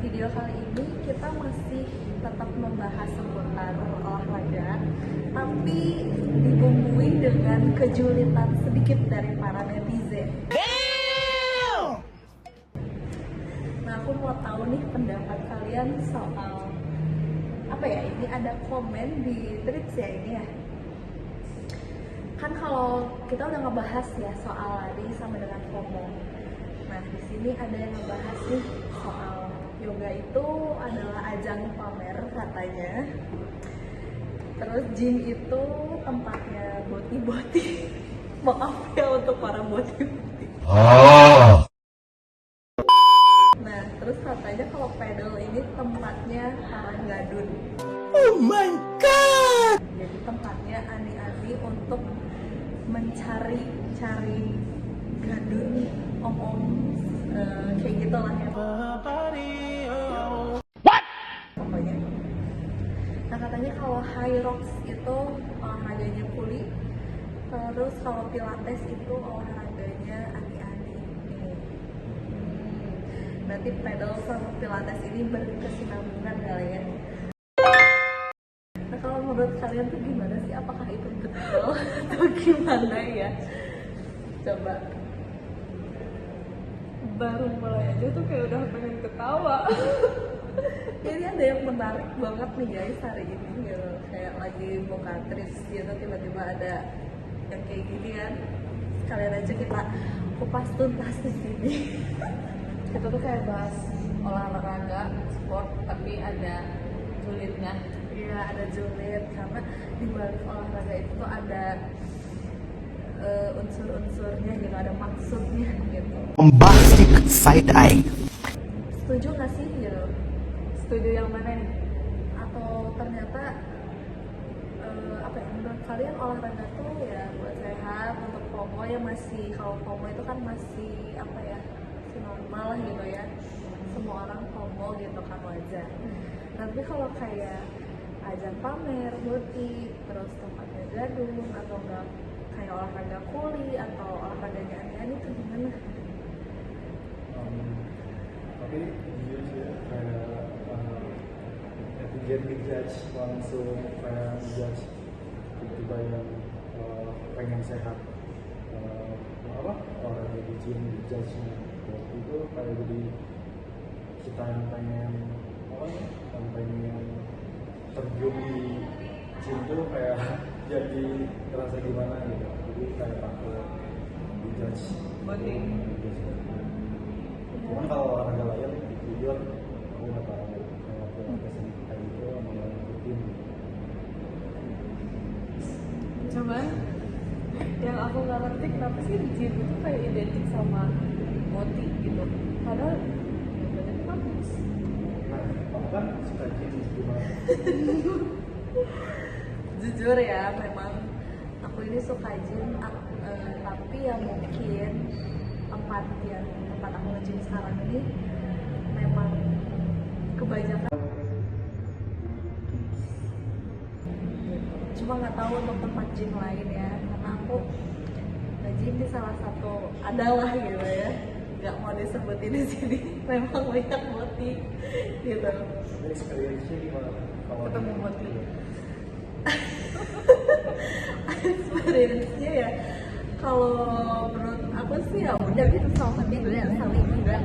video kali ini kita masih tetap membahas seputar olahraga, tapi dibumbui dengan kejulitan sedikit dari para netizen. Nah, aku mau tahu nih pendapat kalian soal apa ya? Ini ada komen di Threads ya ini ya. Kan kalau kita udah ngebahas ya soal lari sama dengan FOMO. Nah, di sini ada yang ngebahas nih soal yoga itu adalah ajang pamer katanya. Terus gym itu tempatnya boti-boti. Maaf ya untuk para boti-boti. Nah, terus katanya kalau pedal ini tempatnya para gadun. Oh my god! Jadi tempatnya ani-ani untuk mencari gadun om-om kayak gitu lah ya. What? Pokoknya. Nah, katanya kalau high rocks itu olahraganya kuli, terus kalau pilates itu olahraganya ani-ani. Berarti pedal sama pilates ini berkesinambungan kali ya. Nah, kalau menurut kalian tuh gimana sih? Apakah itu betul atau gimana ya? Coba. Baru mulai aja tuh kayak udah pengen ketawa. Ini ada yang menarik banget nih guys hari ini gitu. Kayak lagi buka trips gitu, tiba-tiba ada yang kayak gini kan. Sekalian aja kita kupas tuntas di sini. Kita tuh kayak bahas olahraga, sport, tapi ada julidnya. Iya, ada julid karena di balik olahraga itu tuh ada unsur-unsurnya gitu, ada maksudnya gitu. Bombastic side eye. Setuju nggak sih gitu? Setuju yang mana nih? Atau ternyata apa ya, menurut kalian olahraga tuh ya buat sehat, untuk FOMO ya masih, kalau FOMO itu kan masih apa ya, masih normal lah gitu ya, semua orang FOMO gitu kan, wajar. Tapi kalau kayak ajang pamer, boti, terus tempatnya gadun, atau enggak kayak olahraga kuli atau olahraganya ani-ani itu gimana? Tapi jujur sih ya, kayak netizen ngejudge langsung, kayak ngejudge tiba-tiba yang pengen sehat, olahraga di gym ngejudge nya itu kayak jadi kita yang pengen yang pengen terjun di gym tuh kayak jadi terasa gimana gitu, jadi kayak takut dijudge. Cuman kalau olahraga lain jujur aku nggak tahu kayak pilates kayak gitu sama yang rutin. Cuman yang aku nggak ngerti kenapa sih gym itu kayak identik sama boti gitu. Padahal badannya bagus. Nah, kamu kan suka gym gimana? Jujur ya, memang aku ini suka gym, tapi ya mungkin tempat aku nge-gym sekarang ini memang kebanyakan. Cuma nggak tahu untuk tempat gym lain ya, karena aku nge-gym di salah satu adalah gitu ya, nggak mau disebutin di sini. Memang banyak boti gitu. Experience-nya gimana? Kalau Ketemu boti. Experience-nya ya, kalau menurut aku sih ya udah gitu, sama dia udah saling ya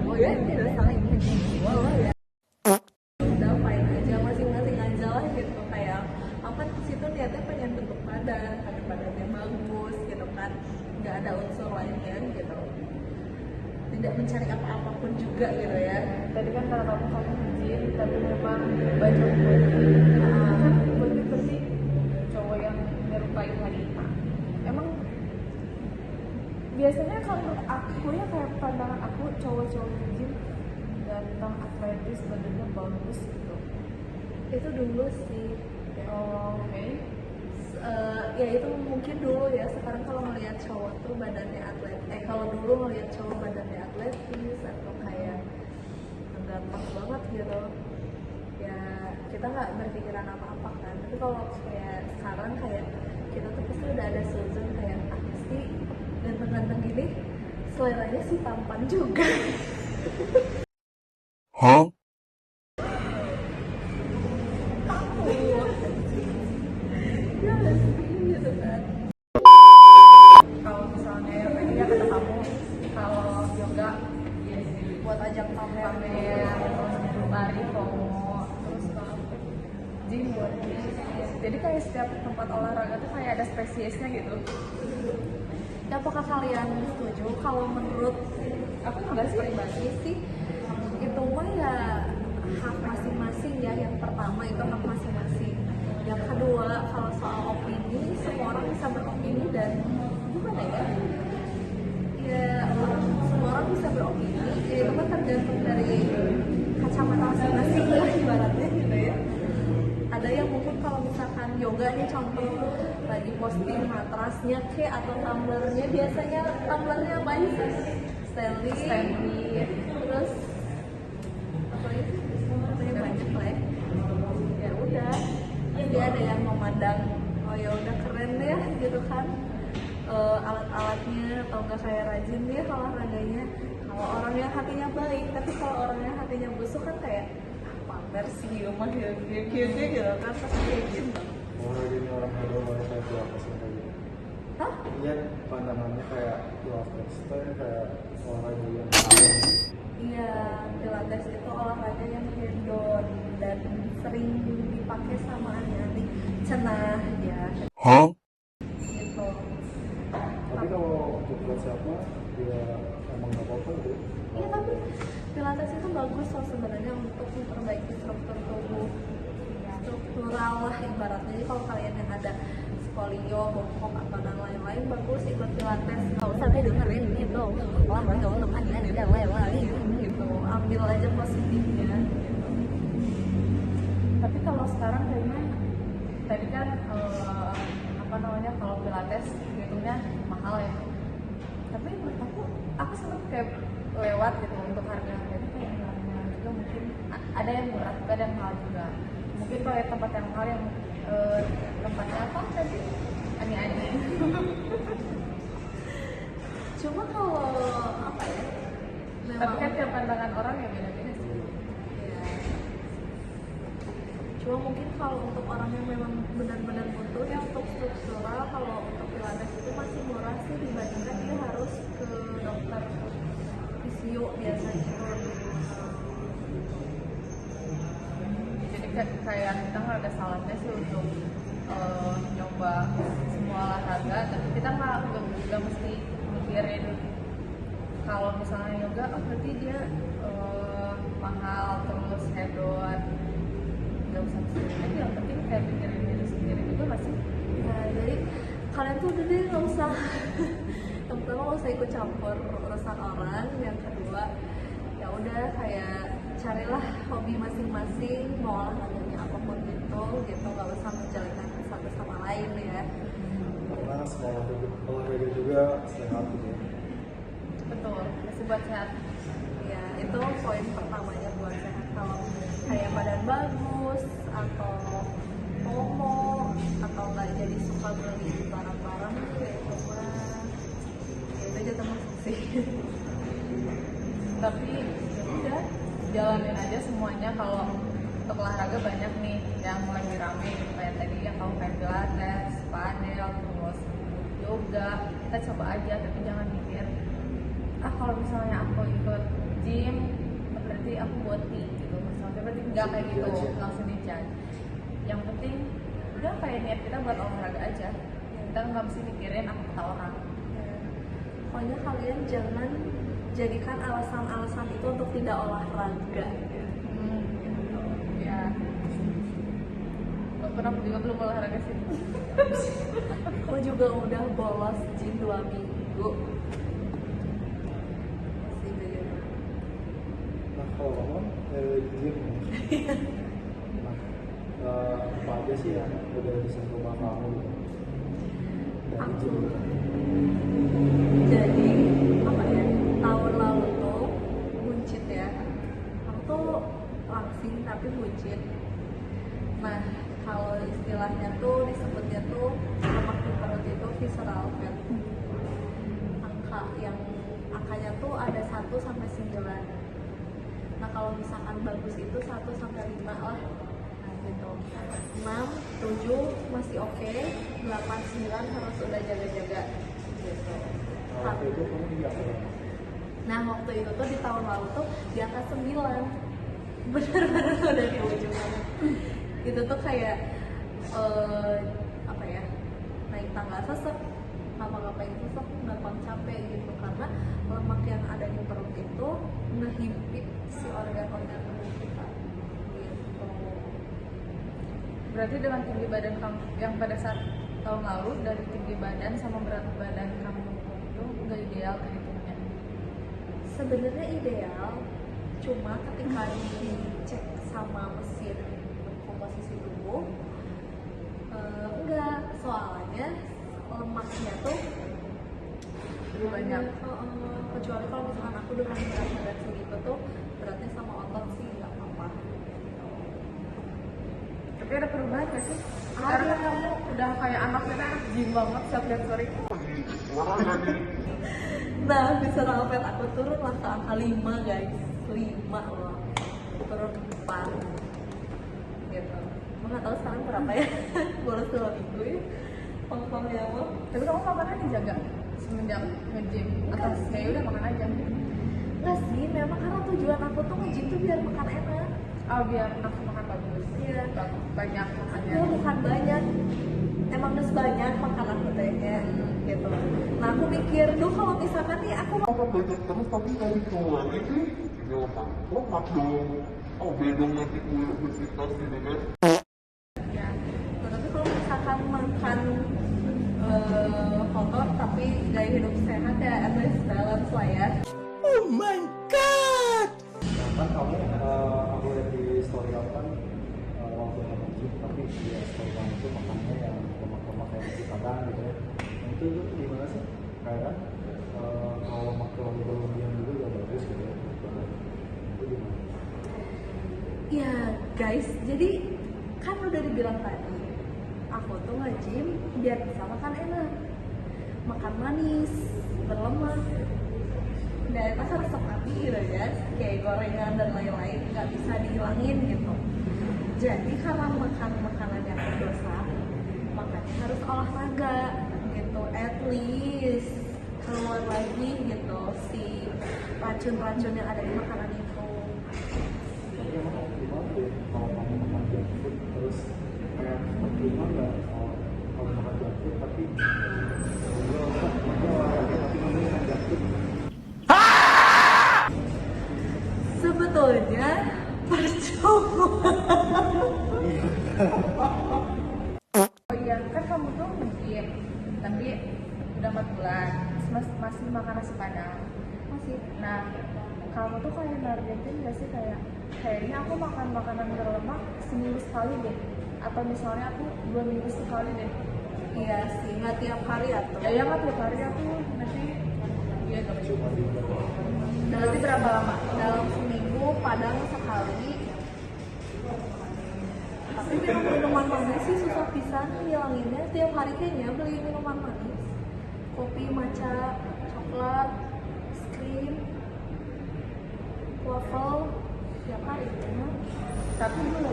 udah fine aja, masing-masing aja lah gitu. Kayak apa di situ niatnya pengen bentuk badan, ada badannya bagus gitu kan, nggak ada unsur lainnya gitu, tidak mencari apa-apapun juga gitu ya. Tadi kan kata kamu gym, tapi memang banyak boti. Kan boti penting cowok yang menyerupai wanita. Emang biasanya kalau menurut aku ya, kayak pandangan aku, cowok-cowok gym ganteng, atletis, badannya bagus gitu. Itu dulu sih. Oh, oke. Ya itu mungkin dulu ya. Sekarang kalau ngelihat cowok tuh badannya kalau dulu ngelihat cowok badannya atletis atau kayak ganteng banget gitu ya, kita nggak berpikiran apa-apa kan. Tapi kalau kayak sekarang, kayak kita tuh pasti udah ada suzon kayak pasti ganteng-ganteng gini, seleranya sih tampan juga. Huh? ajang pamer lari promo terus gym buat jadi kayak setiap tempat olahraga tuh kayak ada spesiesnya gitu. Ya, apakah kalian setuju? Kalau menurut Aku nggak sih pribadi sih itu mah ya hak masing-masing ya. Yang pertama itu hak masing-masing, yang kedua kalau soal opini semua orang bisa beropini dan gimana ya semua orang bisa beropini ya, itu kan tergantung dari kacamata masing-masing lah ibaratnya gitu ya. Ada yang mungkin kalau misalkan yoga nih contoh lagi posting matrasnya ke atau tumblernya, biasanya tumblernya apa aja sih? Stanley, terus apa itu? Pokoknya banyak lah ya. Ya udah, jadi ada yang memandang oh ya udah keren deh gitu kan, alat-alatnya atau enggak kayak rajin deh olahraganya. Kalau orang yang hatinya baik, tapi kalau orang yang hatinya busuk kan kayak pamer sih rumah gitu gitu kan, pasti kayak gitu. Olahraganya orang orang kayak apa sih kayak gitu? Hah? Iya, pandangannya kayak pilates itu kayak olahraga yang Iya, pilates itu olahraga yang hedon dan sering dipakai sama anak-anak cenah ya. Huh? Gitu. tapi kalau untuk buat siapa dia emang nggak apa-apa gitu. Iya, tapi pilates itu bagus loh sebenarnya untuk memperbaiki struktur tubuh, struktural lah ibaratnya. Jadi kalau kalian yang ada skolio, bokok atau dan lain-lain, bagus ikut pilates. Nggak usah deh dengerin gitu, olahraga untuk aja dan lain-lain gitu. Ambil aja positifnya. Gitu. tapi kalau sekarang kayaknya tadi kan apa namanya kalau pilates hitungnya mahal ya, tapi menurut aku sempet kayak lewat gitu untuk harga itu kayak murah juga, mungkin ada yang murah juga ada yang mahal juga. Mungkin kalau yang tempat yang mahal yang tempatnya apa tadi ani-ani Cuma kalau apa ya? tapi kan tiap pandangan orang ya beda-beda sih. Ya. Cuma mungkin kalau untuk orang yang memang benar-benar butuh ya untuk struktural, kalau untuk pilates itu masih murah sih dibandingkan dia harus ke dokter fisio biasanya itu lebih mahal. Jadi kayak kita nggak ada salahnya sih untuk nyoba semua olahraga, tapi kita nggak mesti mikirin kalau misalnya yoga berarti dia mahal terus hedon, nggak usah mikirin aja. Yang penting kayak mikirin diri sendiri juga masih. Ya, jadi kalian tuh udah deh nggak usah yang pertama nggak usah ikut campur urusan orang, yang kedua ya udah kayak carilah hobi masing-masing, mau olahraganya apapun gitu nggak usah menjelekkan satu sama lain ya. Karena olahraga juga sehat gitu ya. Betul, masih buat sehat. Ya itu poin pertamanya buat sehat. Kalau kayak badan bagus atau FOMO atau nggak jadi suka beli barang-barang ya itu mah ya itu aja termasuk sih. Tapi ya udah jalanin aja semuanya. Kalau untuk olahraga banyak nih yang lagi rame gitu, kayak tadi yang kamu kayak pilates, padel, terus yoga, kita coba aja tapi jangan mikir kalau misalnya aku ikut gym berarti aku body gitu, misalnya berarti nggak kayak gitu langsung dijudge. Yang penting udah kayak niat kita buat olahraga aja, kita nggak mesti mikirin apa kata orang. Pokoknya kalian jangan jadikan alasan-alasan itu untuk tidak olahraga. Ya walaupun aku juga belum olahraga sih. Aku juga udah bolos gym 2 minggu. Masih belum. Nah kalau kamu gym apa aja sih yang udah bisa coba kamu gitu dari gym gitu? Jadi apa ya, tahun lalu tuh buncit ya, aku tuh langsing tapi buncit. Nah kalau istilahnya tuh disebutnya tuh lemak di perut itu visceral fat. Angkanya tuh ada 1 sampai 9. Nah kalau misalkan bagus itu 1 sampai 5 lah. Nah gitu. 6, 7 masih oke, 8, 9 harus udah jaga-jaga gitu. Waktu itu kamu juga apa? Nah waktu itu tuh di tahun lalu tuh di atas 9, bener-bener udah di ujung banget. Itu tuh kayak apa ya, naik tangga sesek, ngapa-ngapain sesek, gampang capek gitu, karena lemak yang ada di perut itu ngehimpit si organ-organ tubuh kita gitu. Berarti dengan tinggi badan kamu yang pada saat tahun lalu, dari tinggi badan sama berat badan kamu itu nggak ideal terhitungnya? Sebenarnya ideal, cuma ketika dicek sama mesin komposisi tubuh enggak, soalnya lemaknya tuh Lebih banyak. kecuali kalau misalkan aku dengan berat badan segitu tuh beratnya sama otot sih nggak apa-apa. Tapi ada perubahan nggak sih? Sekarang kan kamu udah kayak anaknya kan, gym banget, siap lihat story. Nah bisa rapet aku turun lah ke angka 5 guys, 5 loh, turun 4 gitu. Aku nggak tahu sekarang berapa ya, baru 2 minggu ya pang-pangnya mah. Tapi kamu makannya dijaga semenjak nge-gym? Atau kayak udah makan aja? Nggak sih, memang karena tujuan aku tuh nge-gym tuh biar makan enak. Oh, biar nafsu makan bagus. Iya. Banyak makannya. Ya bukan banyak, emang nges banyak makanan gitu ya gitu. Nah aku mikir tuh kalau misalkan nih aku Apa banyak terus tapi dari keluar itu ya lemak dong. Oh bedong nanti gue obesitas gitu kan. Ya. tapi kalau misalkan makan kotor tapi gaya hidup sehat ya at least balance lah ya. Oh my god! Nah, kan kamu aku lihat di story kamu kan waktu kamu gym, tapi di story kamu tuh makannya yang lemak-lemak kayak nasi padang gitu ya. Nah, itu tuh gimana sih? Kayak kalau lemak terlalu berlebihan dulu gak bagus gitu ya. Itu gimana? Ya guys, jadi kan udah dibilang tadi, aku tuh nge-gym biar bisa makan enak, makan manis, berlemak. Dan itu harus seperti gitu ya, kayak gorengan dan lain-lain nggak bisa dihilangin gitu. Jadi karena makan makanan yang berdosa, makanya harus olahraga gitu, at least keluar lagi gitu si racun-racun yang ada di makanan itu. Tapi emang optimal tuh kalau kamu makan junk food terus kayak optimal nggak kalau makan junk food tapi olahraga tapi kamu makan junk food? Sebetulnya percuma. Oh iya, kan kamu tuh nge-gym, tapi udah 4 bulan, masih makan nasi padang. Masih. Nah, kamu tuh kayak nargetin gak sih kayaknya aku makan makanan berlemak seminggu sekali deh, atau misalnya aku 2 minggu sekali deh. Iya sih, nggak tiap hari atau. Ya nggak tiap hari aku nanti. Iya dong. Cuma di Berarti berapa lama? Dalam seminggu padang sekali. Tapi minum minuman manis sih susah pisan ngilanginnya. Setiap hari kayaknya beli minuman manis, kopi, matcha, coklat, es krim, waffle setiap hari ya. Tapi dulu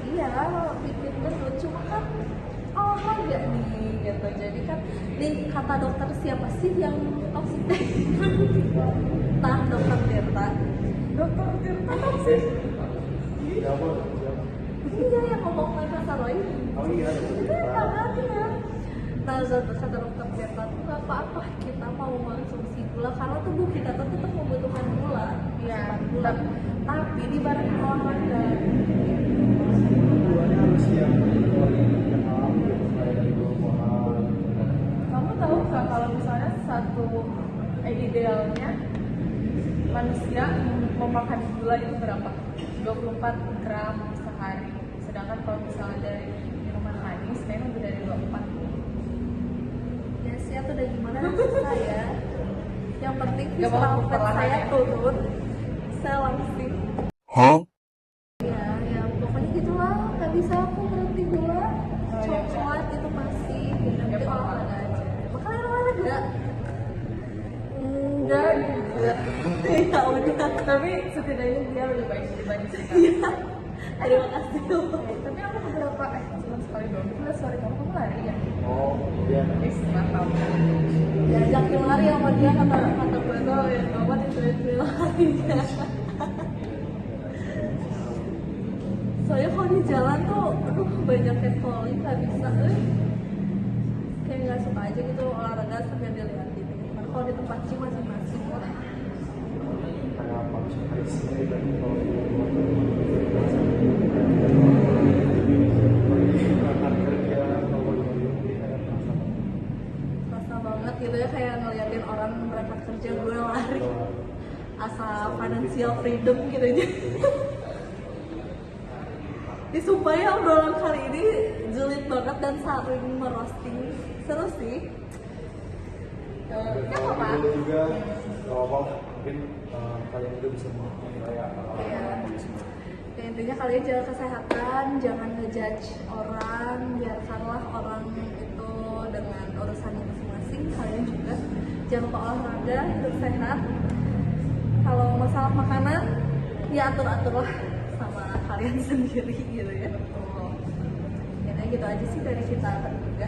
Iya, bikin gendut, cuma kan olahraga nih gitu. Jadi kan nih kata dokter siapa sih yang toksik? Nah, dokter Tirta. Dokter Tirta toksik. siapa? Iya yang ngomong Meka Saroy. Oh iya. Itu yang makanya. Nah, kata dokter Tirta tuh nggak apa-apa kita mau mengkonsumsi gula karena tubuh kita tuh tetap membutuhkan gula. Iya, gula. Tapi dibarengi olahraga. Keduanya harus yang alam gitu, kayak dari buah-buahan. kamu tahu nggak kalau misalnya idealnya manusia memakan gula itu berapa? 24 gram sehari. Sedangkan kalau misalnya dari minuman manis memang lebih dari 24. Ya sih, atau udah gimana susah ya. Yang penting Gak apa-apa, physical fat saya perlahan. turun, saya langsing. Huh? Ya pokoknya gitulah, nggak bisa aku berhenti gula. Coklat itu masih, yang penting olahraga aja. Makanya olahraga. Enggak juga. Ya udah. Tapi setidaknya dia lebih baik dibanding kita. Iya. Terima kasih. Tapi aku beberapa cuma sekali doang itu lihat story kamu lari ya. Oh iya. Mantap. Diajakin lari sama dia, kata gue tuh ya banget itu larinya. Soalnya kalau di jalan tuh aduh banyak catcalling, nggak bisa kayak nggak suka aja gitu olahraga sambil dilihatin. Cuman kalau di tempat gym masing-masing lah. Kayak public face-nya dan kalau di luar pergi kerja kalau di kayak Rasa banget gitu ya kayak ngeliatin orang berangkat kerja gue lari. Asa financial freedom gitu aja. Disumpah ya obrolan kali ini julid banget dan saling merosting. Seru sih. Ya apa? Dulu juga nggak apa mungkin kalian juga bisa menilai Iya. Ya, intinya kalian jaga kesehatan, jangan ngejudge orang, biarkanlah orang itu dengan urusannya masing-masing. Kalian juga jangan lupa olahraga, hidup sehat. Kalau masalah makanan, ya atur-aturlah sama kalian sendiri gitu ya. Ya gitu aja sih dari kita bertiga.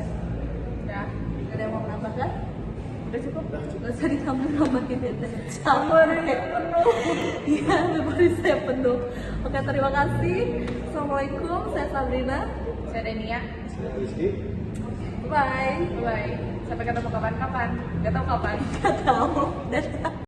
Ya. Gak ada yang mau menambahkan? Udah cukup? Gak usah ditambah-nambahin ya. Memori penuh. Iya, memori saya penuh. Oke, terima kasih. Assalamualaikum, saya Sabrina. Saya Denia. Rizky. Bye. Bye. Sampai ketemu kapan-kapan. Gak tau kapan. Gak tahu. Dadah.